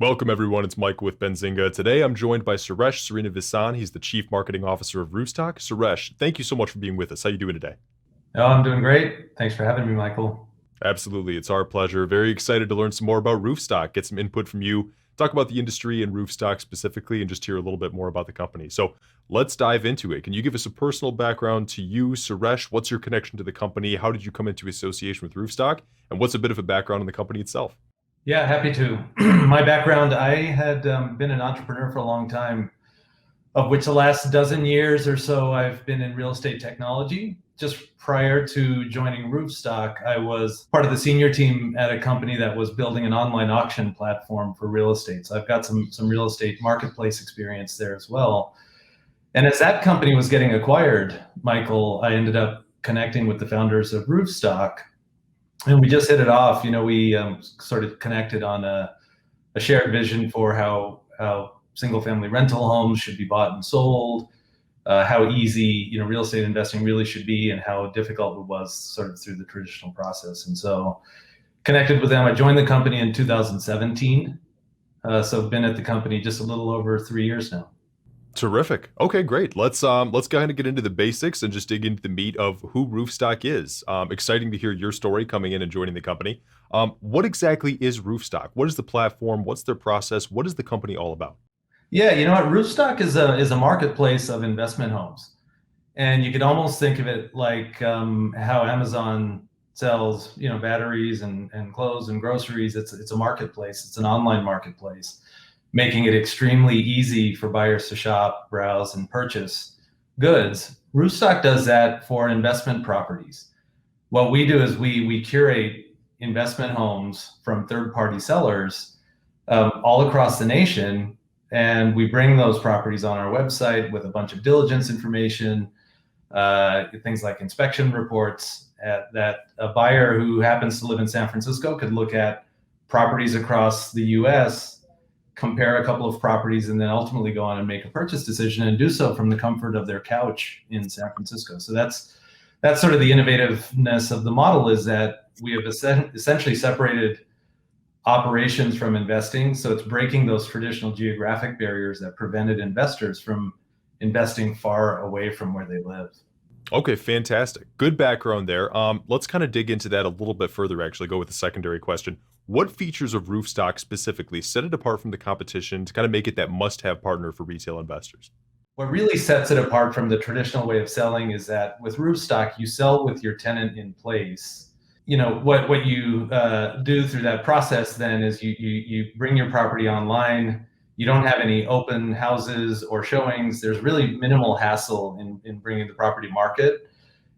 Welcome, everyone. It's Michael with Benzinga. Today, I'm joined by Suresh Srinivasan. He's the Chief Marketing Officer of Roofstock. Suresh, thank you so much for being with us. How you doing today? Oh, I'm doing great. Thanks for having me, Michael. Absolutely. It's our pleasure. Very excited to learn some more about Roofstock, get some input from you, talk about the industry and Roofstock specifically, and just hear a little bit more about the company. So let's dive into it. Can you give us a personal background to you, Suresh? What's your connection to the company? How did you come into association with Roofstock? And what's a bit of a background on the company itself? Yeah, happy to. My background, I had been an entrepreneur for a long time, of which the last dozen years or so I've been in real estate technology. Just prior to joining Roofstock, I was part of the senior team at a company that was building an online auction platform for real estate. So I've got some real estate marketplace experience there as well. And as that company was getting acquired, Michael, I ended up connecting with the founders of Roofstock, and we just hit it off. We sort of connected on a shared vision for how single family rental homes should be bought and sold, how easy real estate investing really should be, and how difficult it was sort of through the traditional process. And so connected with them. I joined the company in 2017, so I've been at the company just a little over 3 years now. Terrific. Okay, great. Let's go ahead and get into the basics and just dig into the meat of who Roofstock is. Exciting to hear your story coming in and joining the company. What exactly is Roofstock? What is the platform? What's their process? What is the company all about? Yeah, you know what? Roofstock is a marketplace of investment homes. And you could almost think of it like how Amazon sells, batteries and clothes and groceries. It's a marketplace. It's an online marketplace, making it extremely easy for buyers to shop, browse, and purchase goods. Roofstock does that for investment properties. What we do is we curate investment homes from third-party sellers all across the nation, and we bring those properties on our website with a bunch of diligence information, things like inspection reports that a buyer who happens to live in San Francisco could look at properties across the US, compare a couple of properties, and then ultimately go on and make a purchase decision and do so from the comfort of their couch in San Francisco. So that's sort of the innovativeness of the model, is that we have essentially separated operations from investing. So it's breaking those traditional geographic barriers that prevented investors from investing far away from where they live. Okay, fantastic. Good background there. Let's kind of dig into that a little bit further, actually, go with the secondary question. What features of Roofstock specifically set it apart from the competition to kind of make it that must-have partner for retail investors? What really sets it apart from the traditional way of selling is that with Roofstock, you sell with your tenant in place. What you do through that process then is you bring your property online. You don't have any open houses or showings. There's really minimal hassle in bringing the property to market.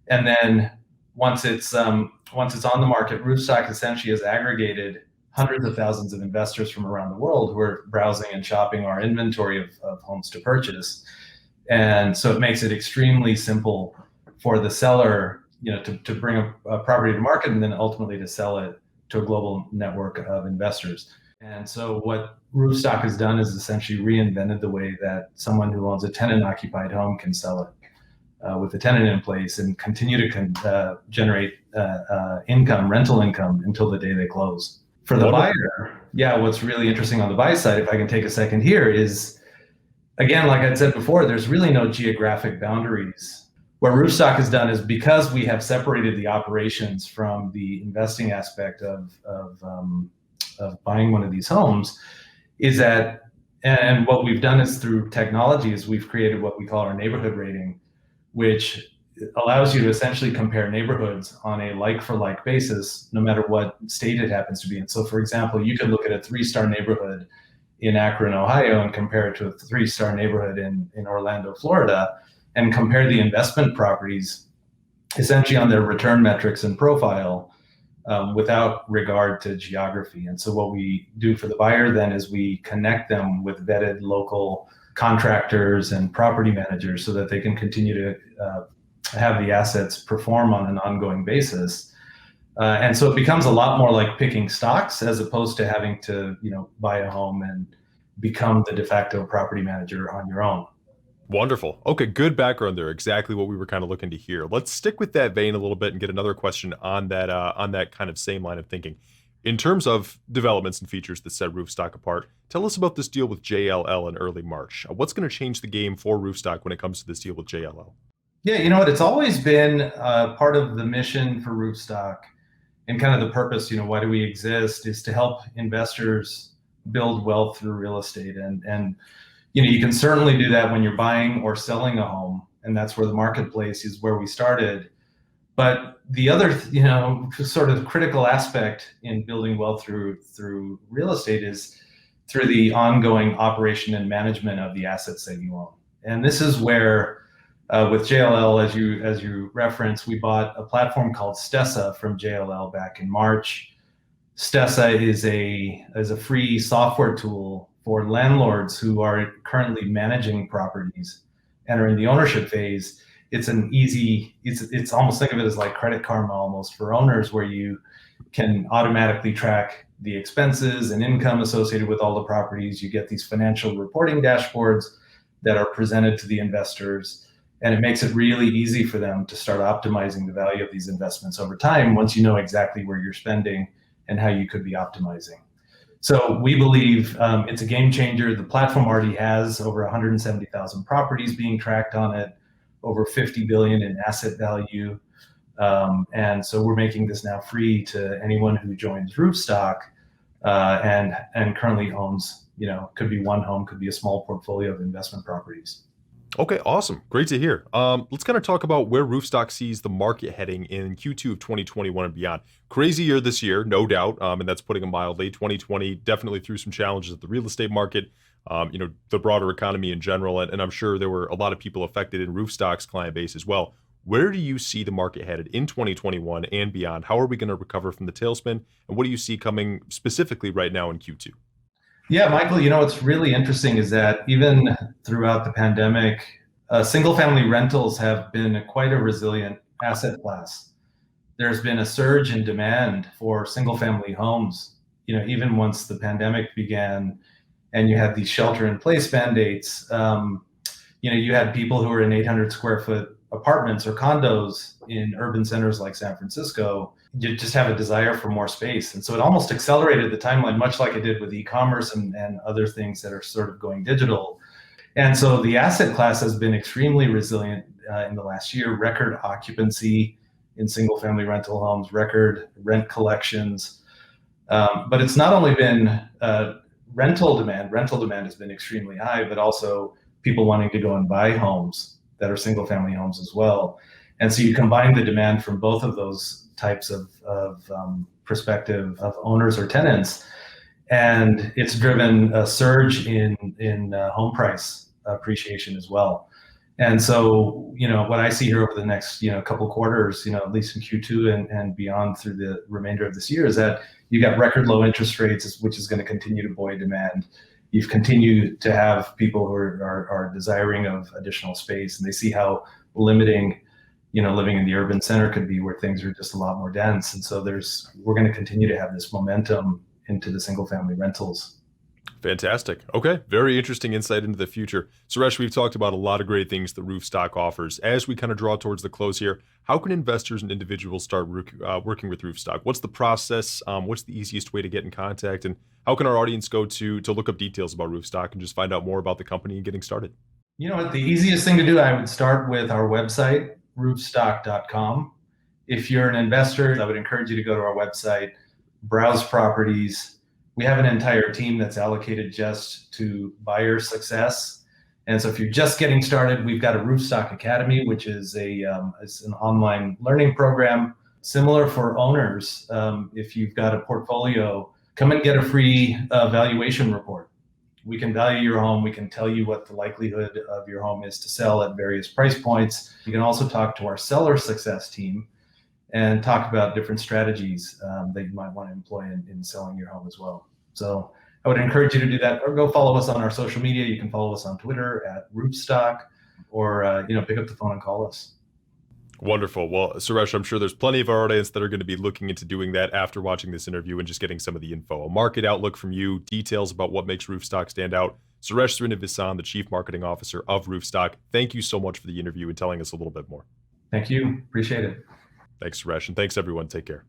And then once it's on the market, Roofstock essentially has aggregated hundreds of thousands of investors from around the world who are browsing and shopping our inventory of homes to purchase. And so it makes it extremely simple for the seller, to bring a property to market and then ultimately to sell it to a global network of investors. And so what Roofstock has done is essentially reinvented the way that someone who owns a tenant-occupied home can sell it with the tenant in place and continue to generate rental income until the day they close. For the Wonderful. buyer, yeah, what's really interesting on the buy side, if I can take a second here, is, again, like I said before, there's really no geographic boundaries. What Roofstock has done is, because we have separated the operations from the investing aspect of buying one of these homes, is that, and what we've done is through technology, is we've created what we call our neighborhood rating, which allows you to essentially compare neighborhoods on a like for like basis, no matter what state it happens to be in. So for example, you could look at a 3-star neighborhood in Akron, Ohio, and compare it to a 3-star neighborhood in Orlando, Florida, and compare the investment properties essentially on their return metrics and profile, without regard to geography. And so what we do for the buyer then is we connect them with vetted local contractors and property managers so that they can continue to have the assets perform on an ongoing basis. And so it becomes a lot more like picking stocks, as opposed to having to, buy a home and become the de facto property manager on your own. Wonderful. Okay, good background there. Exactly what we were kind of looking to hear. Let's stick with that vein a little bit and get another question on that kind of same line of thinking. In terms of developments and features that set Roofstock apart, tell us about this deal with JLL in early March. What's going to change the game for Roofstock when it comes to this deal with JLL? Yeah, you know what? It's always been part of the mission for Roofstock and kind of the purpose, why do we exist, is to help investors build wealth through real estate. And you can certainly do that when you're buying or selling a home, and that's where the marketplace is where we started. But the other, sort of critical aspect in building wealth through real estate is through the ongoing operation and management of the assets that you own. And this is where, with JLL, as you referenced, we bought a platform called Stessa from JLL back in March. Stessa is a free software tool for landlords who are currently managing properties and are in the ownership phase. It's it's almost, think of it as like Credit Karma almost for owners, where you can automatically track the expenses and income associated with all the properties. You get these financial reporting dashboards that are presented to the investors, and it makes it really easy for them to start optimizing the value of these investments over time once you know exactly where you're spending and how you could be optimizing. So we believe it's a game changer. The platform already has over 170,000 properties being tracked on it, over 50 billion in asset value. And so we're making this now free to anyone who joins Roofstock and currently owns, could be one home, could be a small portfolio of investment properties. Okay, awesome. Great to hear. Let's kind of talk about where Roofstock sees the market heading in Q2 of 2021 and beyond. Crazy year this year, no doubt, and that's putting it mildly. 2020 definitely threw some challenges at the real estate market, the broader economy in general, and I'm sure there were a lot of people affected in Roofstock's client base as well. Where do you see the market headed in 2021 and beyond? How are we going to recover from the tailspin, and what do you see coming specifically right now in Q2? Yeah, Michael, what's really interesting is that even throughout the pandemic, single family rentals have been quite a resilient asset class. There's been a surge in demand for single family homes, even once the pandemic began and you had these shelter in place mandates. You had people who were in 800 square foot apartments or condos in urban centers like San Francisco. You just have a desire for more space. And so it almost accelerated the timeline, much like it did with e-commerce and other things that are sort of going digital. And so the asset class has been extremely resilient in the last year. Record occupancy in single family rental homes, record rent collections. But it's not only been rental demand has been extremely high, but also people wanting to go and buy homes that are single family homes as well. And so you combine the demand from both of those types of perspective of owners or tenants, and it's driven a surge in home price appreciation as well. And so, what I see here over the next, couple quarters, at least in Q2 and beyond through the remainder of this year, is that you got record low interest rates, which is going to continue to buoy demand. You've continued to have people who are desiring of additional space, and they see how limiting, living in the urban center could be, where things are just a lot more dense. And so we're going to continue to have this momentum into the single family rentals. Fantastic. Okay. Very interesting insight into the future. Suresh, we've talked about a lot of great things that Roofstock offers. As we kind of draw towards the close here, how can investors and individuals start working with Roofstock? What's the process? What's the easiest way to get in contact? And how can our audience go to look up details about Roofstock and just find out more about the company and getting started? The easiest thing to do, I would start with our website, roofstock.com. If you're an investor, I would encourage you to go to our website, browse properties. We have an entire team that's allocated just to buyer success. And so if you're just getting started, we've got a Roofstock Academy, which is it's an online learning program. Similar for owners, if you've got a portfolio, come and get a free valuation report. We can value your home. We can tell you what the likelihood of your home is to sell at various price points. You can also talk to our seller success team and talk about different strategies that you might want to employ in selling your home as well. So I would encourage you to do that, or go follow us on our social media. You can follow us on Twitter at Roofstock, or pick up the phone and call us. Wonderful. Well, Suresh, I'm sure there's plenty of our audience that are going to be looking into doing that after watching this interview and just getting some of the info, a market outlook from you, details about what makes Roofstock stand out. Suresh Srinivasan, the Chief Marketing Officer of Roofstock, thank you so much for the interview and telling us a little bit more. Thank you. Appreciate it. Thanks, Suresh, and thanks, everyone. Take care.